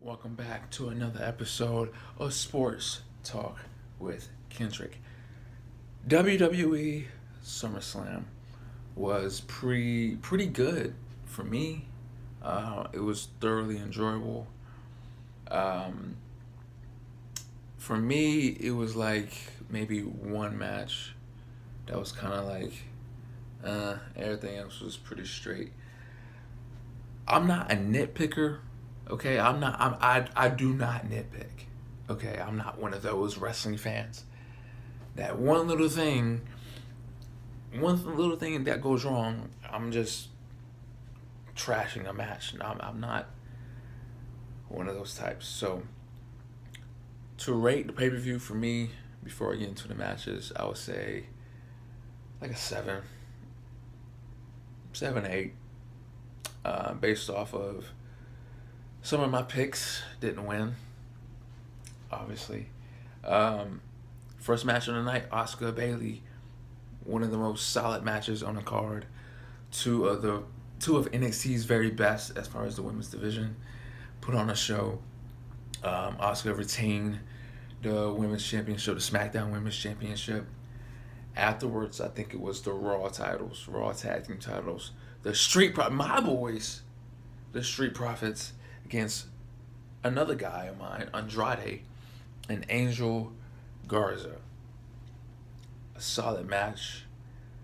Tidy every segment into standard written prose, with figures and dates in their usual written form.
Welcome back to another episode of Sports Talk with Kendrick. WWE Summerslam was pretty good for me. It was thoroughly enjoyable. Um, for me, it was like maybe one match that was kind of like everything else was pretty straight. I'm not a nitpicker. Okay, I'm not. I do not nitpick. Okay, I'm not one of those wrestling fans that one little thing that goes wrong, I'm just trashing a match. I'm not one of those types. So to rate the pay per view for me before I get into the matches, I would say like a seven, eight, based off of some of my picks didn't win, obviously. Um, First match of the night, Oscar Bailey, one of the most solid matches on the card. Two of NXT's very best as far as the women's division put on a show. Oscar retained the women's championship, the SmackDown Women's Championship. Afterwards, I think it was the Raw titles, Raw Tag Team titles. My boys, the Street Profits against another guy of mine, Andrade and Angel Garza. A solid match.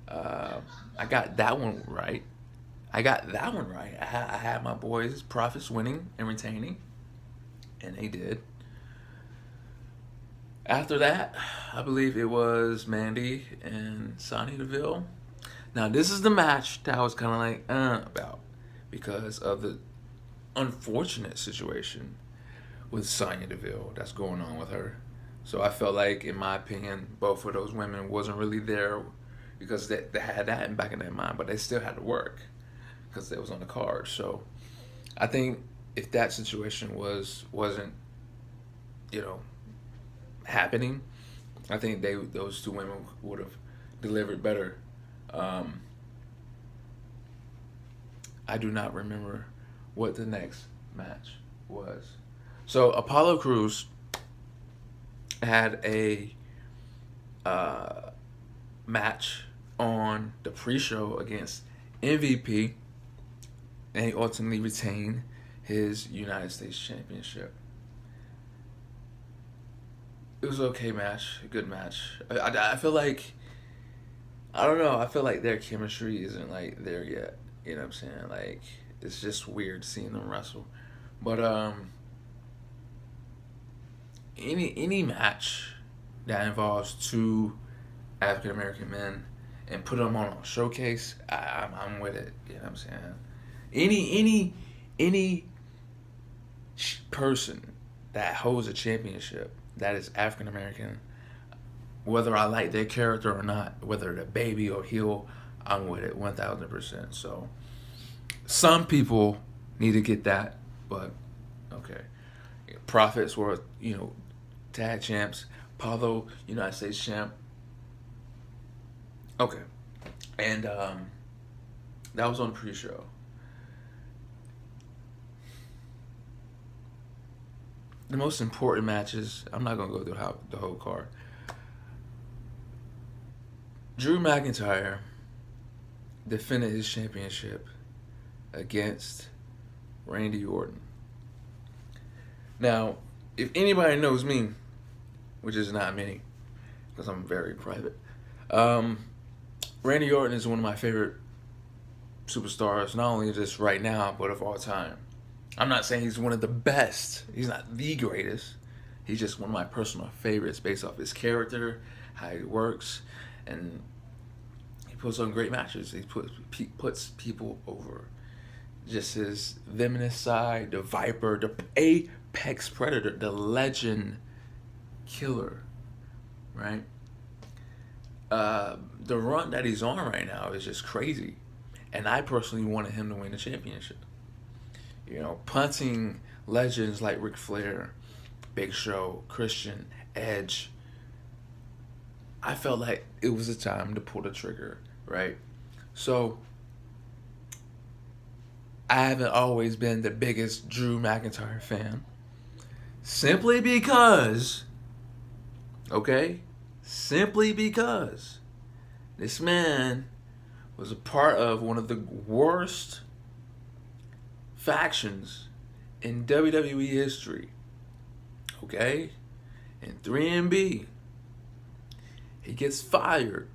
I got that one right. I had my boys, Profits, winning and retaining, and they did. After that, I believe it was Mandy and Sonya Deville. Now, this is the match that I was kind of like, about because of the unfortunate situation with Sonya Deville that's going on with her. So I felt like, in my opinion, both of those women wasn't really there because they had that in back in their mind, but they still had to work because it was on the card. So I think if that situation wasn't you know happening, I think those two women would have delivered better. Um, I do not remember what the next match was. So Apollo Crews had a uh, match on the pre-show against MVP, and he ultimately retained his United States Championship. It was an okay match, a good match. I feel like, I don't know. I feel like their chemistry isn't like there yet. You know what I'm saying? Like, it's just weird seeing them wrestle. But any match that involves two African American men and put them on a showcase, I'm with it. You know what I'm saying? Any person that holds a championship that is African American, whether I like their character or not, whether they're baby or heel, I'm with it 1,000%. So some people need to get that, but okay. Profits were tag champs. Paulo United States champ. Okay, and that was on the pre-show. The most important matches. I'm not gonna go through the whole card. Drew McIntyre defended his championship against Randy Orton. Now, if anybody knows me, which is not many, because I'm very private, Randy Orton is one of my favorite superstars, not only just right now, but of all time. I'm not saying he's one of the best. He's not the greatest. He's just one of my personal favorites based off his character, how he works, and he puts on great matches. Puts people over. Just his venomous side, the Viper, the apex predator, the legend killer, right? The run that he's on right now is just crazy, and I personally wanted him to win the championship. Punting legends like Ric Flair, Big Show, Christian, Edge. I felt like it was the time to pull the trigger, right? So I haven't always been the biggest Drew McIntyre fan. Simply because, okay? Simply because this man was a part of one of the worst factions in WWE history. Okay? And 3MB. He gets fired.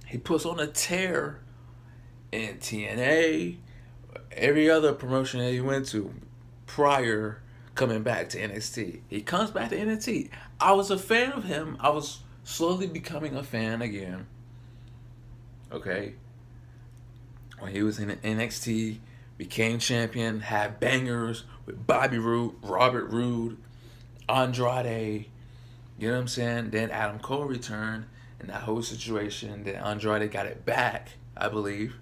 He puts on a tear in TNA, every other promotion that he went to prior coming back to NXT. He comes back to NXT. I was a fan of him. I was slowly becoming a fan again. Okay. When he was in NXT, became champion, had bangers with Bobby Roode, Robert Roode, Andrade. You know what I'm saying? Then Adam Cole returned and that whole situation. Then Andrade got it back, I believe.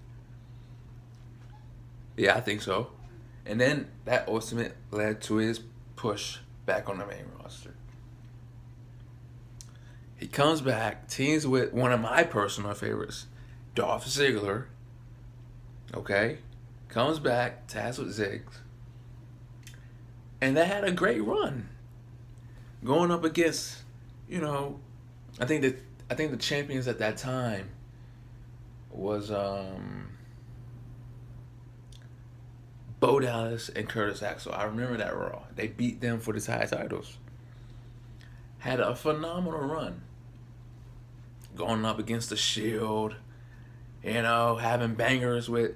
Yeah, I think so. And then that ultimate led to his push back on the main roster. He comes back, teams with one of my personal favorites, Dolph Ziggler. Okay? Comes back, tags with Ziggs. And they had a great run. Going up against, I think the champions at that time was Bo Dallas and Curtis Axel. I remember that Raw. They beat them for the tag titles. Had a phenomenal run. Going up against the Shield, having bangers with,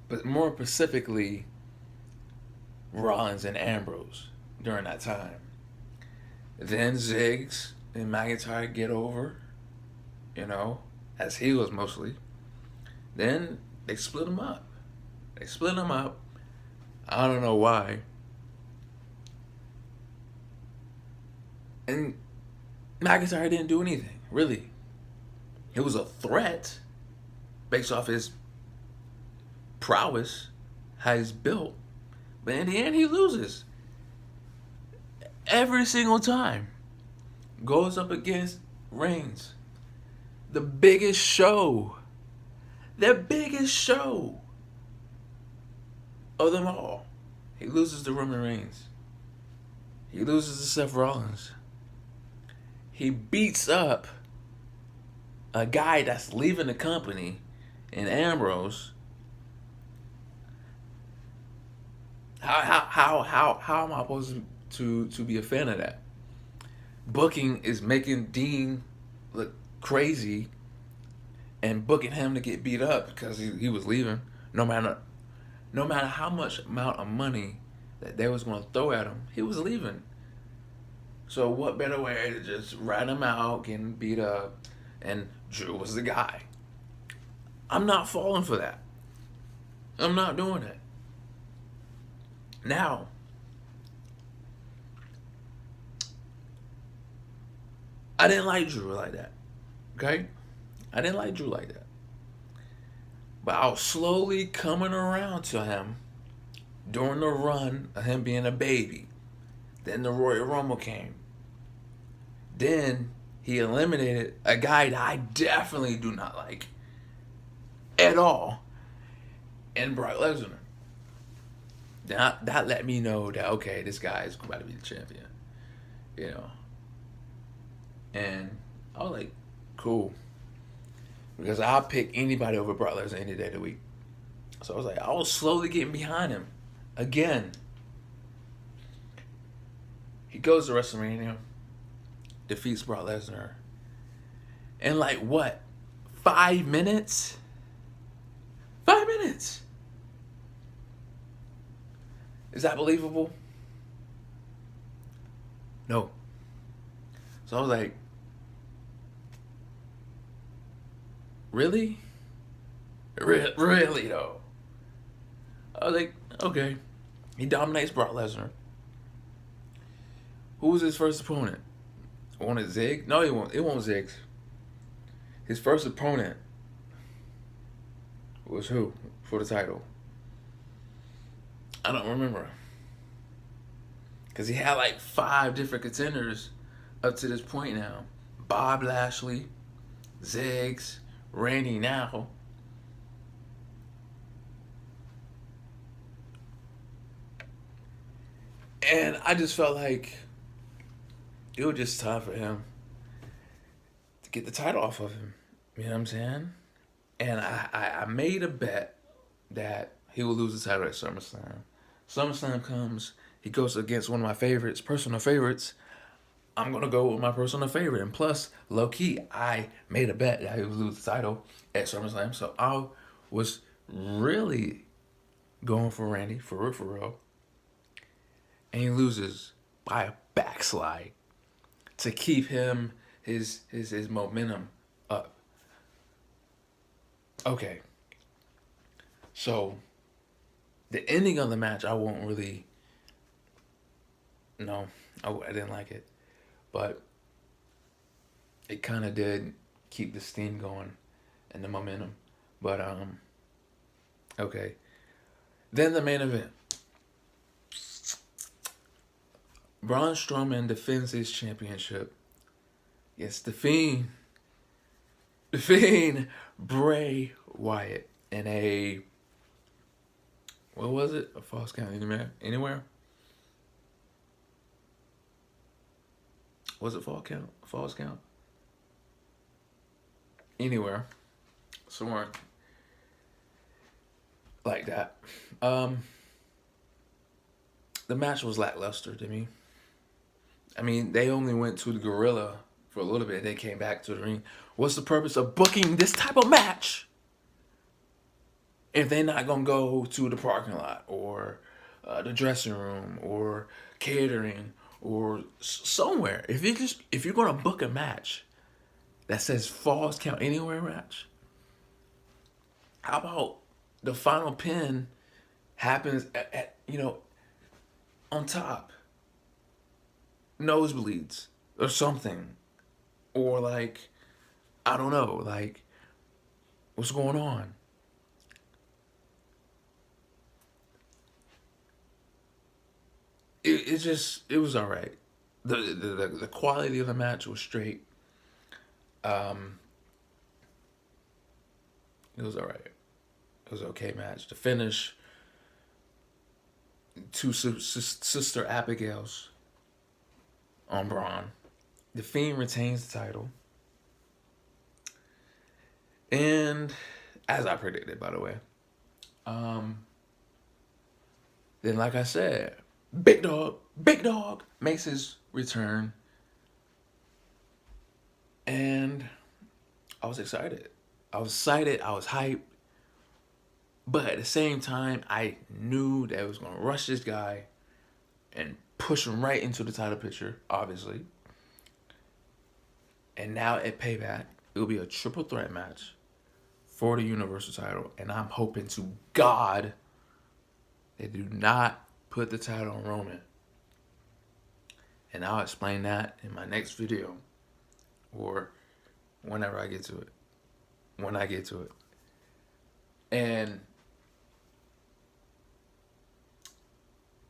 but more specifically, Rollins and Ambrose during that time. Then Ziggs and McIntyre get over, as heels mostly. Then they split them up. I don't know why. And McIntyre didn't do anything, really. It was a threat based off his prowess, how he's built. But in the end, he loses. Every single time. Goes up against Reigns. The biggest show. The biggest show of them all. He loses to Roman Reigns. He loses to Seth Rollins. He beats up a guy that's leaving the company in Ambrose. How am I supposed to be a fan of that? Booking is making Dean look crazy and booking him to get beat up because he was leaving. No matter how much amount of money that they was going to throw at him, he was leaving. So what better way to just rat him out, getting beat up, and Drew was the guy. I'm not falling for that. I'm not doing it. Now, I didn't like Drew like that. Okay? I didn't like Drew like that. But I was slowly coming around to him during the run of him being a baby. Then the Royal Rumble came. Then he eliminated a guy that I definitely do not like at all, and Brock Lesnar. That let me know that, okay, this guy is about to be the champion. And I was like, cool. Because I'll pick anybody over Brock Lesnar any day of the week. So I was slowly getting behind him. Again. He goes to WrestleMania. Defeats Brock Lesnar. In 5 minutes? 5 minutes! Is that believable? No. So I was like, really? Really though? I was like, okay. He dominates Brock Lesnar. Who was his first opponent? Wanted Zig? No, it won't Ziggs. His first opponent was who for the title? I don't remember. Because he had 5 different contenders up to this point now. Bob Lashley, Ziggs, Randy now. And I just felt like it was just time for him to get the title off of him. You know what I'm saying? And I made a bet that he will lose the title at SummerSlam. SummerSlam comes, he goes against one of my favorites, personal favorites. I'm gonna go with my personal favorite. And plus, low key, I made a bet that he would lose the title at SummerSlam. So I was really going for Randy, for real, for real. And he loses by a backslide to keep him his momentum up. Okay. So the ending of the match, I won't really. No, I didn't like it, but it kind of did keep the steam going and the momentum. But okay. Then the main event. Braun Strowman defends his championship against the Fiend, Bray Wyatt in a, what was it? A false count anywhere? Was it false count? Anywhere. Somewhere like that. The match was lackluster to me. I mean, they only went to the Gorilla for a little bit. They came back to the ring. What's the purpose of booking this type of match if they're not gonna go to the parking lot or the dressing room or catering or somewhere? If you're gonna book a match that says falls count anywhere match, how about the final pin happens at on top, nosebleeds or something, or like, I don't know, like, what's going on? It was all right. The quality of the match was straight. It was all right. It was an okay match. The finish, two sister Abigails on Braun. The Fiend retains the title. And as I predicted, by the way. Then, like I said, Big Dog makes his return. And I was excited. I was hyped. But at the same time, I knew that I was going to rush this guy and push him right into the title picture, obviously. And now at Payback, it will be a triple threat match for the Universal title. And I'm hoping to God they do not put the title on Roman. And I'll explain that in my next video or whenever I get to it. When I get to it. And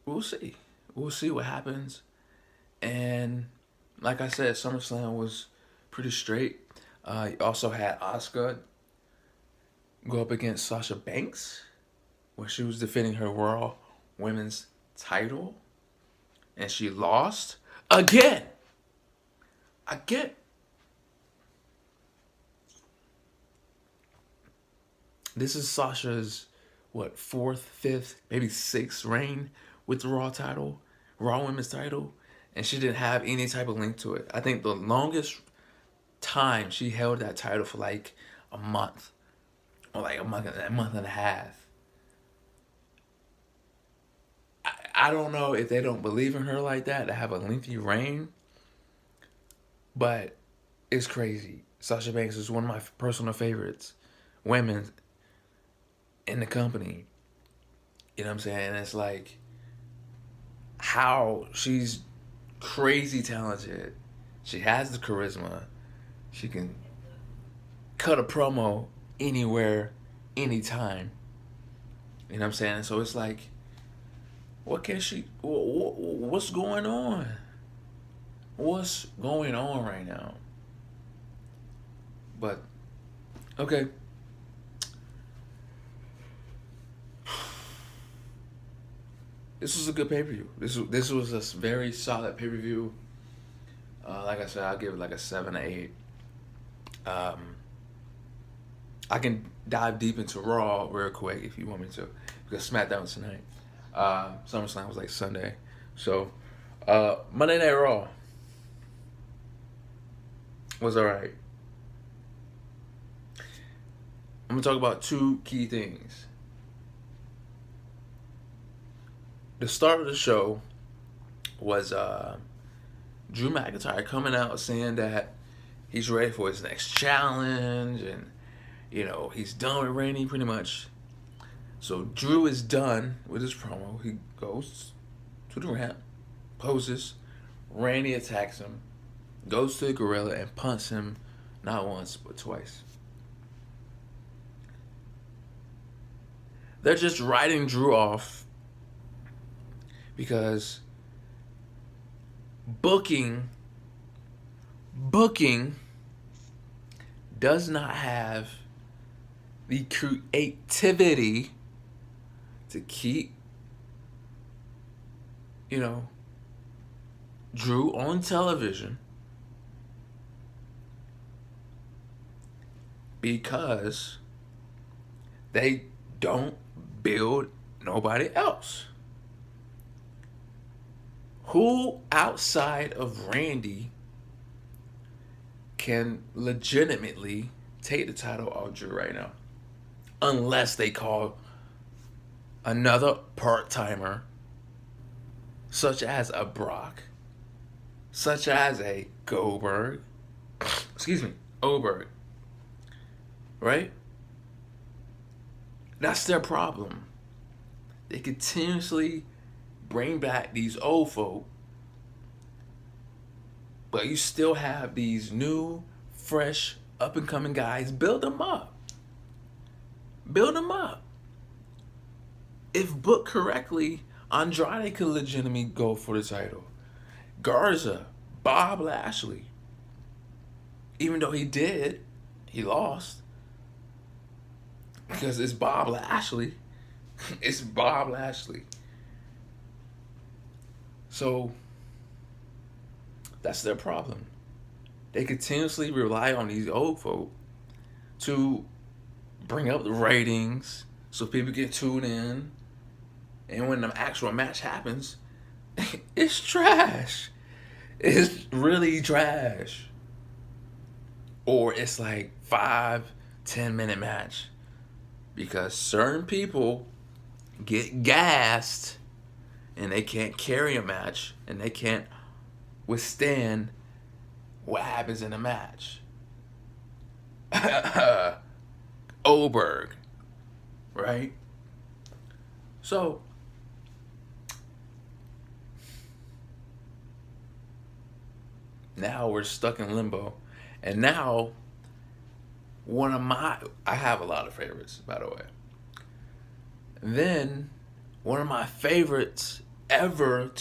we'll see. We'll see what happens. And like I said, SummerSlam was pretty straight. You also had Asuka go up against Sasha Banks when she was defending her Raw Women's title. And she lost again. This is Sasha's, fourth, fifth, maybe sixth reign with the Raw title, Raw Women's title, and she didn't have any type of link to it. I think the longest time she held that title for like a month, or like a month and a half. I don't know if they don't believe in her like that to have a lengthy reign, but it's crazy. Sasha Banks is one of my personal favorites, women in the company. You know what I'm saying? And it's like how she's crazy talented. She has the charisma. She can cut a promo anywhere, anytime. You know what I'm saying? So it's like, what's going on? What's going on right now? But, okay. this was a good pay-per-view. This was a very solid pay-per-view. Like I said, I'll give it like a 7 or 8. I can dive deep into Raw real quick if you want me to, because SmackDown was tonight. Summerslam was like Sunday. So, Monday Night Raw was alright. I'm going to talk about 2 key things. The start of the show was Drew McIntyre coming out saying that he's ready for his next challenge, and he's done with Randy pretty much. So Drew is done with his promo. He goes to the ramp, poses. Randy attacks him, goes to the gorilla and punts him not once but twice. They're just writing Drew off because booking does not have the creativity to keep, Drew on television, because they don't build nobody else. Who outside of Randy can legitimately take the title off Drew right now? Unless they call another part-timer, such as a Brock, such as a Oberg, right? That's their problem. They continuously bring back these old folk, but you still have these new, fresh, up-and-coming guys. Build them up. If booked correctly, Andrade could legitimately go for the title. Garza, Bob Lashley. Even though he lost. Because it's Bob Lashley. It's Bob Lashley. So, that's their problem. They continuously rely on these old folk to bring up the ratings so people can tune in. And when the actual match happens, it's trash. It's really trash. Or it's like 5-10 minute match. Because certain people get gassed and they can't carry a match and they can't withstand what happens in a match. Oberg, right? So, now we're stuck in limbo. And now, I have a lot of favorites, by the way. Then, one of my favorites ever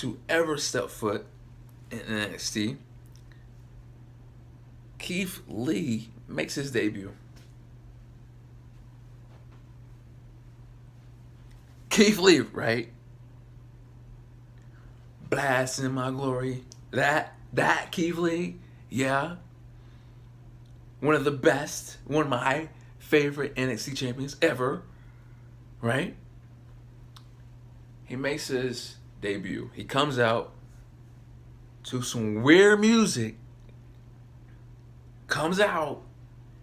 step foot in NXT, Keith Lee makes his debut. Keith Lee, right? Blast in my glory. That Keith Lee, yeah. One of the best, one of my favorite NXT champions ever, right? He makes his debut. He comes out to some weird music, comes out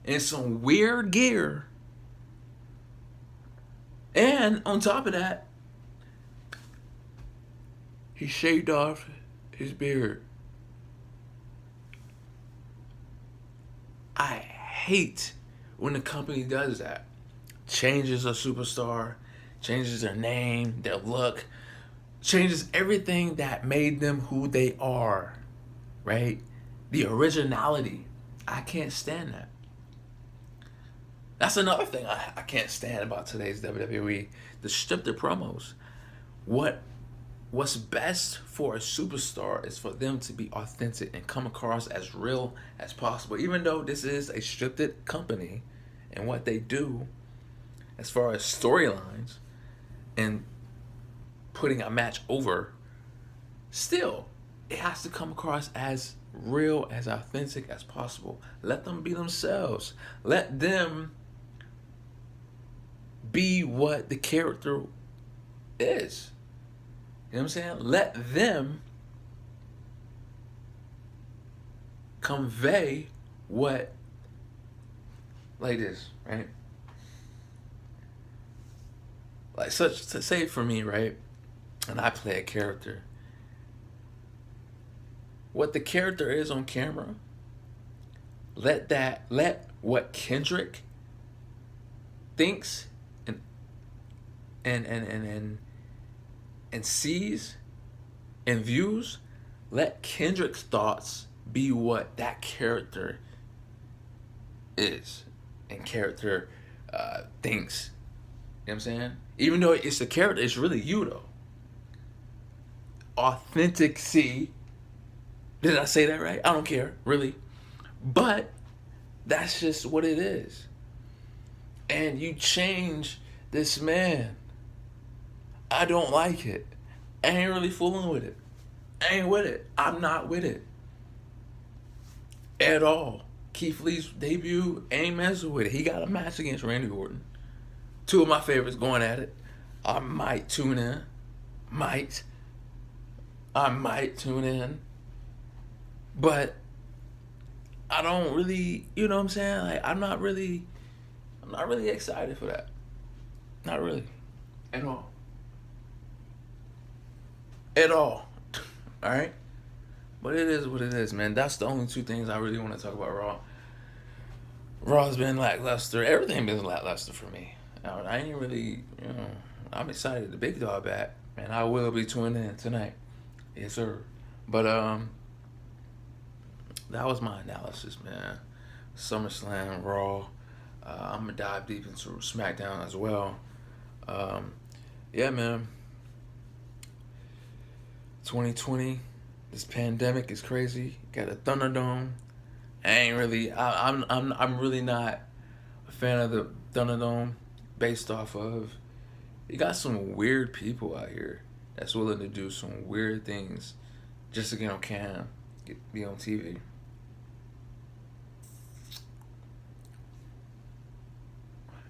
in some weird gear, and on top of that, he shaved off his beard. I hate when the company does that. Changes a superstar, changes their name, their look, changes everything that made them who they are, right? The originality. I can't stand that. That's another thing I can't stand about today's WWE. The scripted promos. What's best for a superstar is for them to be authentic and come across as real as possible. Even though this is a scripted company and what they do as far as storylines and putting a match over, still, it has to come across as real, as authentic as possible. Let them be themselves. Let them be what the character is. You know what I'm saying? Let them convey what, like this, right? Like, such to say for me, right? And I play a character. What the character is on camera, let what Kendrick thinks and sees and views, let Kendrick's thoughts be what that character is and character thinks. You know what I'm saying? Even though it's a character, it's really you though. Authenticity. Did I say that right? I don't care, really. But that's just what it is. And you change this man. I don't like it. I ain't really fooling with it. I ain't with it. I'm not with it. At all. Keith Lee's debut, ain't messing with it. He got a match against Randy Orton. Two of my favorites going at it. I might tune in. I might tune in. But I don't really, you know what I'm saying? Like, I'm not really excited for that. Not really. At all. At all. Alright? But it is what it is, man. That's the only two things I really want to talk about Raw. Raw's been lackluster. Everything been lackluster for me. I ain't really, I'm excited. The big dog back. And I will be tuning in tonight. Yes, sir. But, that was my analysis, man. SummerSlam, Raw. I'm going to dive deep into SmackDown as well. Yeah, man. 2020, this pandemic is crazy. Got a Thunderdome. I'm really not a fan of the Thunderdome based off of, you got some weird people out here that's willing to do some weird things just to get on cam, be on TV.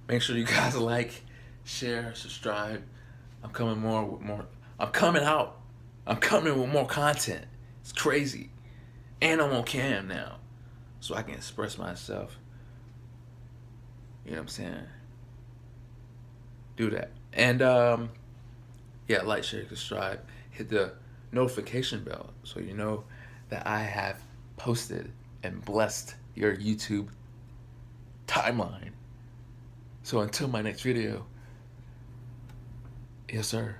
Make sure you guys like, share, subscribe. I'm coming I'm coming out. I'm coming with more content. It's crazy. And I'm on cam now. So I can express myself. You know what I'm saying? Do that. And yeah, like, share, subscribe. Hit the notification bell so you know that I have posted and blessed your YouTube timeline. So until my next video, yes sir.